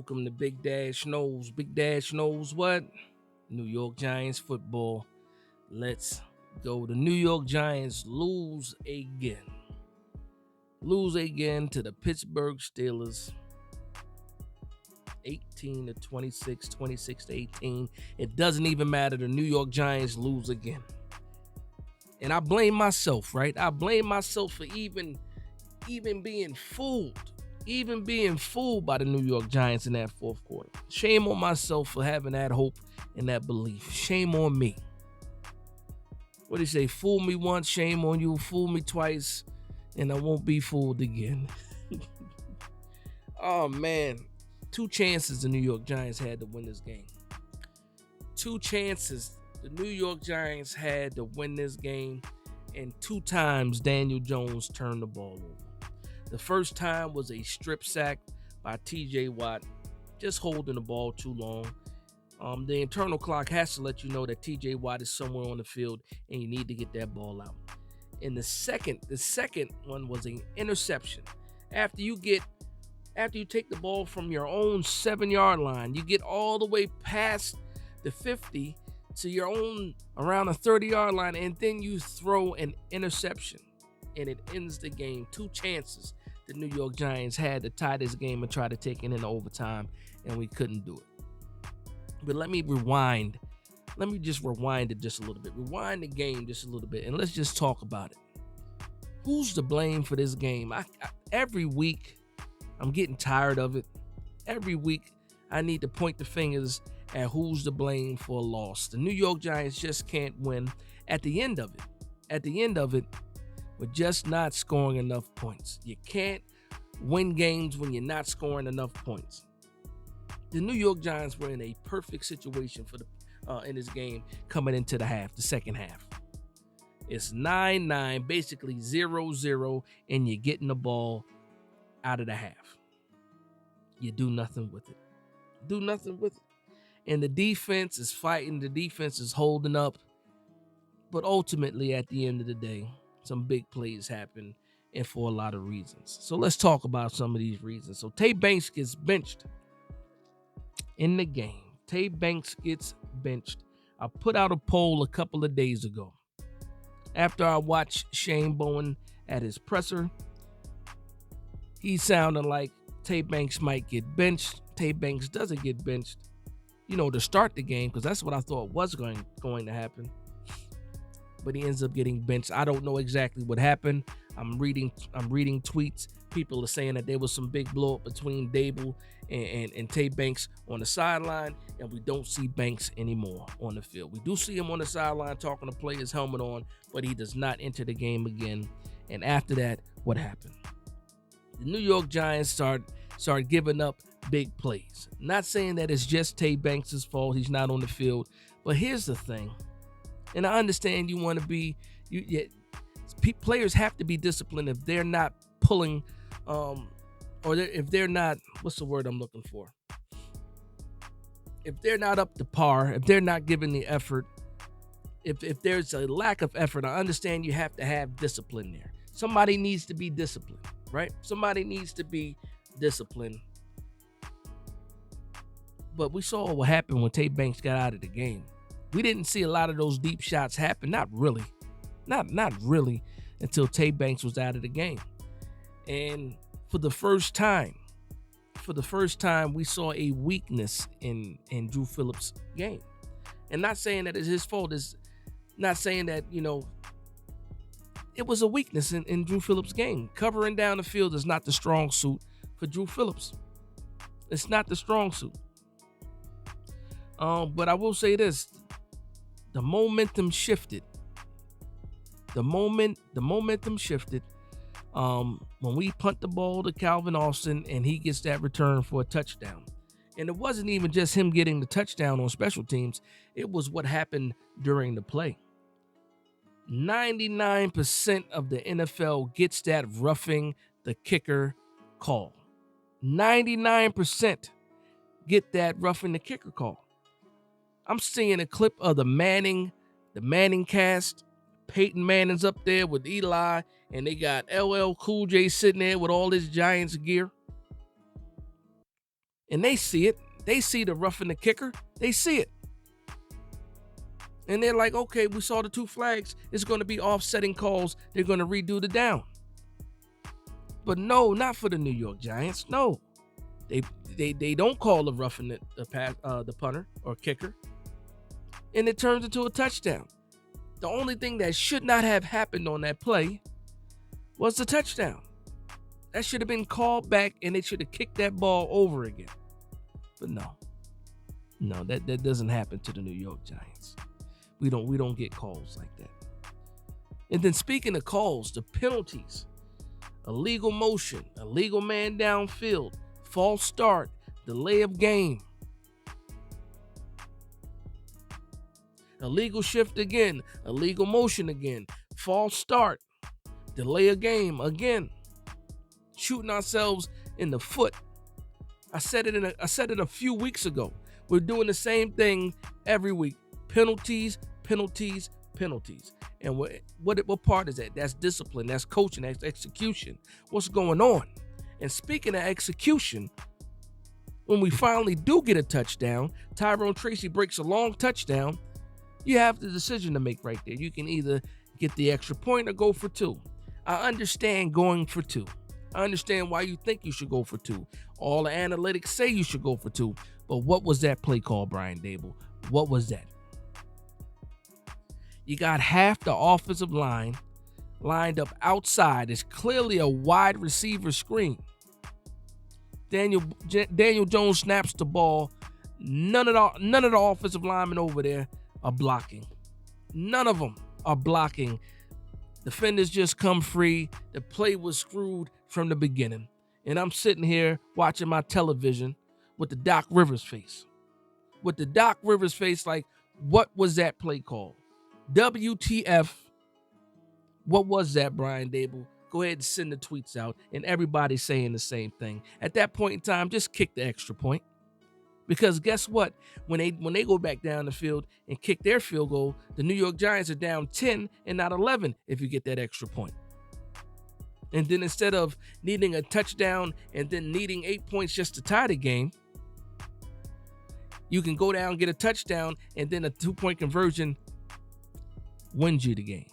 welcome to Big Dash Knows. Big Dash knows what? New York Giants football. Let's go. The New York Giants lose again. Lose again to the Pittsburgh Steelers. 18 to 26, 26 to 18. It doesn't even matter. The New York Giants lose again. And I blame myself, right? I blame myself for even being fooled. Even being fooled by the New York Giants in that fourth quarter. Shame on myself for having that hope and that belief. Shame on me. What do you say? Fool me once, shame on you. Fool me twice, and I won't be fooled again. Oh, man. Two chances the New York Giants had to win this game. Two chances the New York Giants had to win this game, and two times Daniel Jones turned the ball over. The first time was a strip sack by TJ Watt, just holding the ball too long. The internal clock has to let you know that TJ Watt is somewhere on the field and you need to get that ball out. And the second one was an interception. After you take the ball from your own 7-yard line, you get all the way past the 50 to your own around the 30-yard line, and then you throw an interception, and it ends the game. Two chances the New York Giants had to tie this game and try to take it into overtime, and we couldn't do it. But let me rewind. Let me just rewind it just a little bit. Rewind the game just a little bit, and let's just talk about it. Who's to blame for this game? Every week, I'm getting tired of it. Every week, I need to point the fingers at who's to blame for a loss. The New York Giants just can't win. At the end of it, we're just not scoring enough points. You can't win games when you're not scoring enough points. The New York Giants were in a perfect situation for in this game coming into the second half. It's 9-9, basically 0-0, and you're getting the ball out of the half. You do nothing with it. And the defense is fighting. The defense is holding up. But ultimately, at the end of the day, some big plays happen, and for a lot of reasons. So let's talk about some of these reasons. So Tay Banks gets benched in the game. Tay Banks gets benched. I put out a poll a couple of days ago. After I watched Shane Bowen at his presser, he sounded like Tay Banks might get benched. Tay Banks doesn't get benched, to start the game, because that's what I thought was going to happen. But he ends up getting benched. I don't know exactly what happened. I'm reading tweets. People are saying that there was some big blow up between Dable and Tay Banks on the sideline, and we don't see Banks anymore on the field. We do see him on the sideline talking to play his helmet on, but he does not enter the game again. And after that, what happened? The New York Giants start giving up big plays. Not saying that it's just Tay Banks' fault. He's not on the field. But here's the thing. And I understand you want to be, players have to be disciplined if they're not pulling, if they're not, what's the word I'm looking for? If they're not up to par, if they're not giving the effort, if there's a lack of effort, I understand you have to have discipline there. Somebody needs to be disciplined, right? Somebody needs to be disciplined. But we saw what happened when Tay Banks got out of the game. We didn't see a lot of those deep shots happen. Not really. Not really until Tay Banks was out of the game. And for the first time, we saw a weakness in Drew Phillips' game. And not saying that it's his fault. It's not saying that, it was a weakness in Drew Phillips' game. Covering down the field is not the strong suit for Drew Phillips. It's not the strong suit. But I will say this. The momentum shifted. The momentum shifted when we punt the ball to Calvin Austin and he gets that return for a touchdown. And it wasn't even just him getting the touchdown on special teams. It was what happened during the play. 99% of the NFL gets that roughing the kicker call. 99% get that roughing the kicker call. I'm seeing a clip of the Manning cast. Peyton Manning's up there with Eli, and they got LL Cool J sitting there with all his Giants gear. And they see it. They see the roughing the kicker. They see it. And they're like, okay, we saw the 2 flags. It's going to be offsetting calls. They're going to redo the down. But no, not for the New York Giants. No. They don't call the roughing the punter or kicker. And it turns into a touchdown. The only thing that should not have happened on that play was the touchdown. That should have been called back, and they should have kicked that ball over again. But no, that doesn't happen to the New York Giants. We don't get calls like that. And then speaking of calls, the penalties: illegal motion, illegal man downfield, false start, delay of game, illegal shift again, illegal motion again, false start, delay of game again, shooting ourselves in the foot. I said it a few weeks ago. We're doing the same thing every week. Penalties, penalties, penalties. And what part is that? That's discipline, that's coaching, that's execution. What's going on? And speaking of execution, when we finally do get a touchdown, Tyrone Tracy breaks a long touchdown, you have the decision to make right there. You can either get the extra point or go for 2. I understand going for 2. I understand why you think you should go for 2. All the analytics say you should go for 2. But what was that play call, Brian Daboll? What was that? You got half the offensive line lined up outside. It's clearly a wide receiver screen. Daniel Jones snaps the ball. None of the offensive linemen over there are blocking. None of them are blocking. Defenders just come free. The play was screwed from the beginning. And I'm sitting here watching my television with the Doc Rivers face. With the Doc Rivers face, like, what was that play called? WTF? What was that, Brian Daboll? Go ahead and send the tweets out, and everybody's saying the same thing. At that point in time, just kick the extra point. Because guess what? When they go back down the field and kick their field goal, the New York Giants are down 10 and not 11 if you get that extra point. And then instead of needing a touchdown and then needing 8 points just to tie the game, you can go down, get a touchdown, and then a 2-point conversion wins you the game.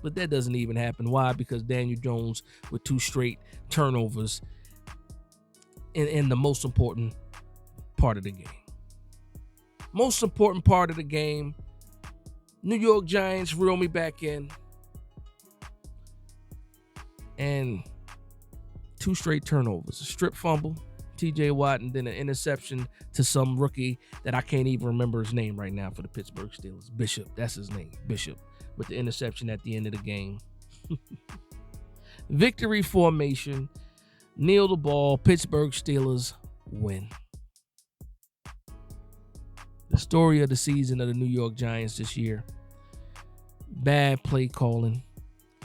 But that doesn't even happen. Why? Because Daniel Jones with 2 straight turnovers in the most important part of the game. Most important part of the game. New York Giants reel me back in. And 2 straight turnovers. A strip fumble, TJ Watt, and then an interception to some rookie that I can't even remember his name right now for the Pittsburgh Steelers. Bishop, that's his name, Bishop, with the interception at the end of the game. Victory formation, kneel the ball, Pittsburgh Steelers win. The story of the season of the New York Giants this year: bad play calling,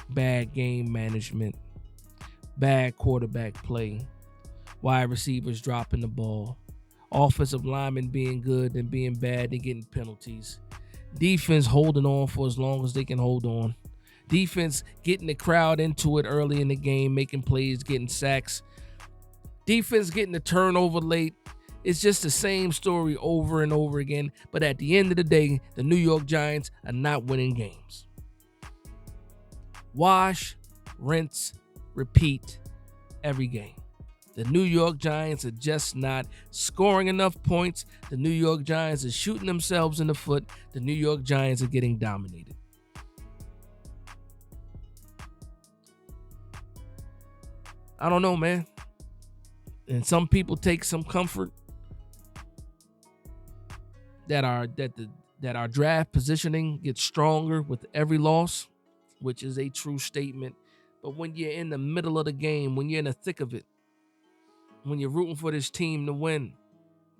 bad game management, bad quarterback play, wide receivers dropping the ball, offensive linemen being good and being bad and getting penalties, defense holding on for as long as they can hold on, defense getting the crowd into it early in the game, making plays, getting sacks, defense getting the turnover late. It's just the same story over and over again. But at the end of the day, the New York Giants are not winning games. Wash, rinse, repeat every game. The New York Giants are just not scoring enough points. The New York Giants are shooting themselves in the foot. The New York Giants are getting dominated. I don't know, man. And some people take some comfort that our draft positioning gets stronger with every loss, which is a true statement. But when you're in the middle of the game, when you're in the thick of it, when you're rooting for this team to win,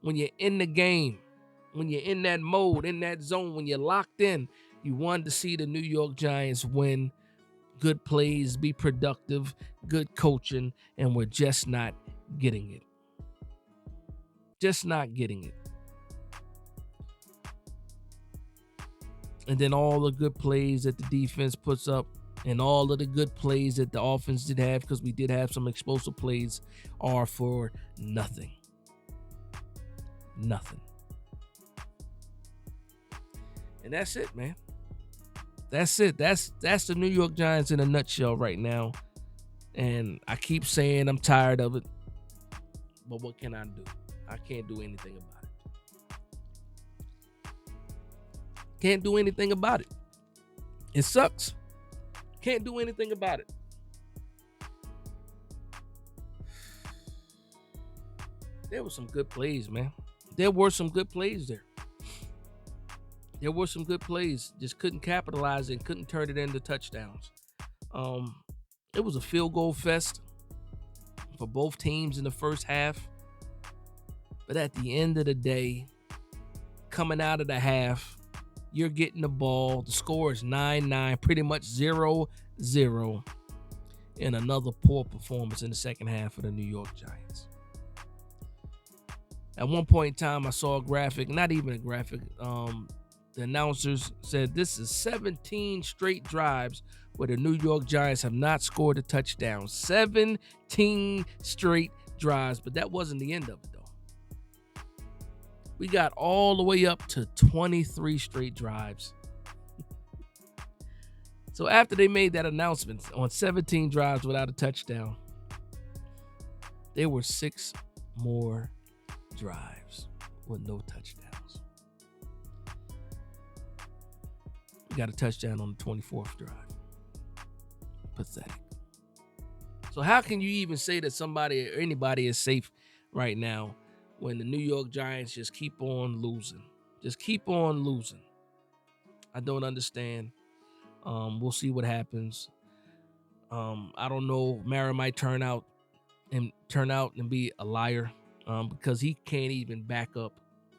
when you're in the game, when you're in that mode, in that zone, when you're locked in, you want to see the New York Giants win. Good plays, be productive, good coaching, and we're just not getting it. Just not getting it. And then all the good plays that the defense puts up And all of the good plays that the offense did have, because we did have some explosive plays, are for nothing. Nothing. And that's it, man. That's it. That's the New York Giants in a nutshell right now. And I keep saying I'm tired of it. But what can I do? I can't do anything about it. Can't do anything about it. It sucks. Can't do anything about it. There were some good plays, man. There were some good plays there. There were some good plays. Just couldn't capitalize and couldn't turn it into touchdowns. It was a field goal fest for both teams in the first half. But at the end of the day, coming out of the half, you're getting the ball. The score is 9-9, pretty much 0-0. And another poor performance in the second half of the New York Giants. At one point in time, I saw a graphic, not even a graphic. The announcers said this is 17 straight drives where the New York Giants have not scored a touchdown. 17 straight drives, but that wasn't the end of it, though. We got all the way up to 23 straight drives. So after they made that announcement on 17 drives without a touchdown, there were 6 more drives with no touchdowns. We got a touchdown on the 24th drive. Pathetic. So how can you even say that somebody or anybody is safe right now when the New York Giants just keep on losing? Just keep on losing. I don't understand. We'll see what happens. I don't know. Mara might turn out and be a liar because he can't even back up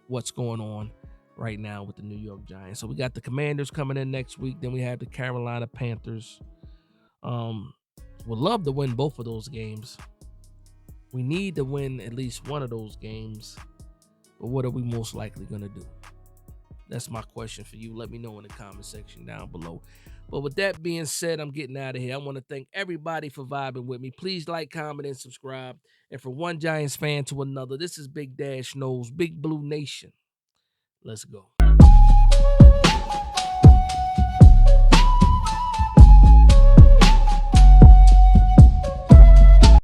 what's going on right now with the New York Giants. So we got the Commanders coming in next week. Then we have the Carolina Panthers. Would love to win both of those games. We need to win at least one of those games. But what are we most likely going to do? That's my question for you. Let me know in the comment section down below. But with that being said, I'm getting out of here. I want to thank everybody for vibing with me. Please like, comment, and subscribe. And from one Giants fan to another, this is Big Dash Knows, Big Blue Nation. Let's go.